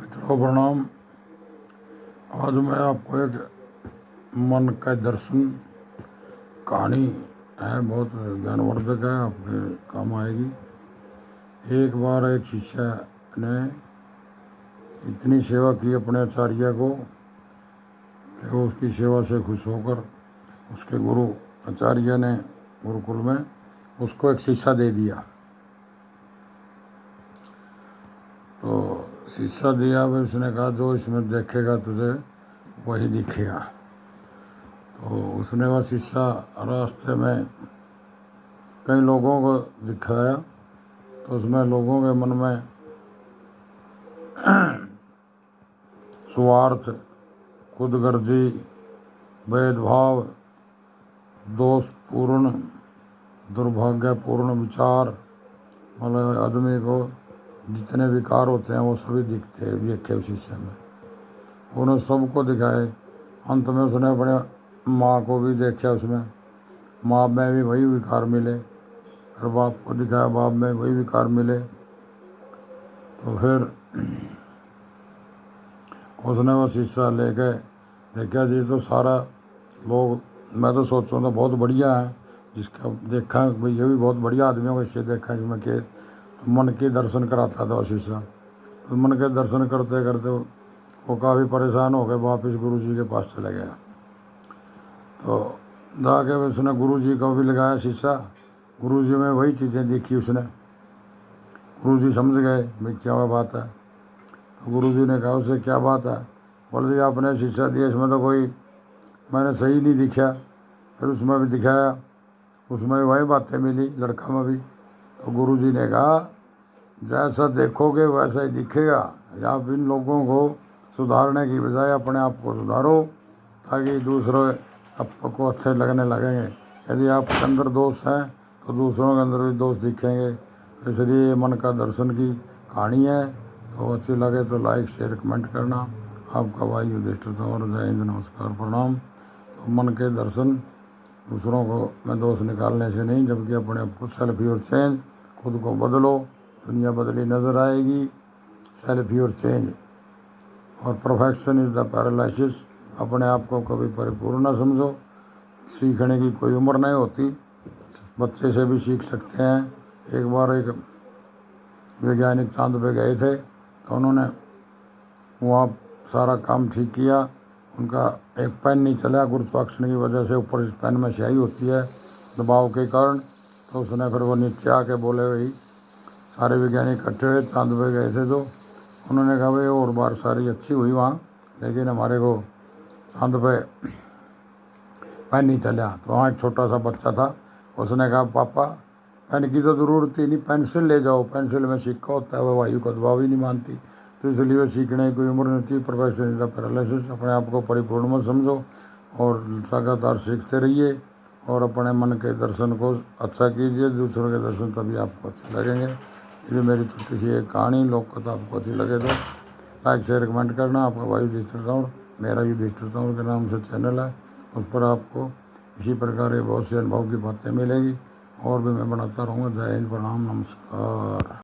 मित्रों प्रणाम। आज मैं आपको एक मन का दर्शन कहानी है, बहुत ज्ञानवर्धक है, आपके काम आएगी। एक बार एक शिष्य ने इतनी सेवा की अपने आचार्य को कि वो उसकी सेवा से खुश होकर उसके गुरु आचार्य ने गुरुकुल में उसको एक शीशा दे दिया। तो शीशा दिया, फिर उसने कहा जो इसमें देखेगा तुझे वही दिखेगा। तो उसने वह शीशा रास्ते में कई लोगों को दिखाया, तो उसमें लोगों के मन में स्वार्थ, खुदगर्जी, भेदभाव, दोषपूर्ण, दुर्भाग्यपूर्ण विचार, मतलब आदमी को जितने विकार होते हैं वो सभी देखे उस शीशे में। उन्होंने सबको दिखाए। अंत में उसने अपने माँ को भी देखा, उसमें माँ में भी वही विकार मिले, और बाप को दिखाया, बाप में वही विकार मिले। तो फिर उसने वो शीशा लेके देखा, जी तो सारा लोग, मैं तो सोचूँ तो बहुत बढ़िया है, जिसका देखा भाई ये भी बहुत बढ़िया आदमियों को इससे देखा, इसमें के तो मन के दर्शन कराता था वो शीशा। तो मन के दर्शन करते करते वो काफ़ी परेशान हो गए, वापस गुरु जी के पास चले गया। तो जाके उसने गुरु जी को भी लगाया शीशा, गुरु जी में वही चीज़ें देखी उसने। गुरु जी समझ गए भाई क्या बात है। तो गुरु जी ने कहा उससे क्या बात है। बोले जी आपने शीशा दिया, इसमें तो कोई मैंने सही नहीं दिखा। फिर उसमें भी दिखाया, उसमें भी वही बातें मिली, लड़का में भी। तो गुरु जी ने कहा जैसा देखोगे वैसा ही दिखेगा। आप इन लोगों को सुधारने की बजाय अपने आप को सुधारो, ताकि दूसरे आपको अच्छे लगने लगेंगे। यदि आपके अंदर दोष हैं तो दूसरों के अंदर भी दोष दिखेंगे। इसलिए मन का दर्शन की कहानी है। तो अच्छी लगे तो लाइक शेयर कमेंट करना। आपका भाई युधिष्ठिर और जय हिंद, नमस्कार, प्रणाम। तो मन के दर्शन दूसरों को में दोष निकालने से नहीं, जबकि अपने आप को सेल्फी और चेंज, खुद को बदलो, दुनिया बदली नज़र आएगी। सेल्फी और चेंज। और परफेक्शन इज़ द पैरालिसिस। अपने आप को कभी परिपूर्ण न समझो। सीखने की कोई उम्र नहीं होती, बच्चे से भी सीख सकते हैं। एक बार एक वैज्ञानिक चांद पे गए थे, तो उन्होंने वहाँ सारा काम ठीक किया, उनका एक पेन नहीं चला गुरुत्वाकर्षण की वजह से। ऊपर इस पेन में स्याही होती है दबाव के कारण। तो उसने फिर वो नीचे आके बोले, भाई सारे वैज्ञानिक इकट्ठे हुए, चांद पे गए थे, तो उन्होंने कहा भाई और बार सारी अच्छी हुई वहाँ, लेकिन हमारे को चांद पे पेन नहीं चला। तो वहाँ एक छोटा सा बच्चा था, उसने कहा पापा पेन की तो ज़रूरत ही नहीं, पेंसिल ले जाओ, पेंसिल में सिक्का होता है, वो वायु का दबाव ही नहीं मानती। तो इसलिए सीखने की कोई उम्र नहीं थी। Perfection is the paralysis. अपने आप को परिपूर्ण मत समझो और लगातार सीखते रहिए, और अपने मन के दर्शन को अच्छा कीजिए। दूसरों के दर्शन तभी आपको अच्छे लगेंगे। ये मेरी छोटी सी एक कहानी, लोग कथा आपको अच्छी लगे तो लाइक शेयर कमेंट करना। आपका भाई युधिष्ठिर तंवर, मेरा युधिष्ठिर तंवर के नाम से चैनल है, उस पर आपको इसी प्रकार के बहुत से अनुभव की बातें मिलेगी, और भी मैं बनाता रहूँगा। जय हिंद, प्रणाम, नमस्कार।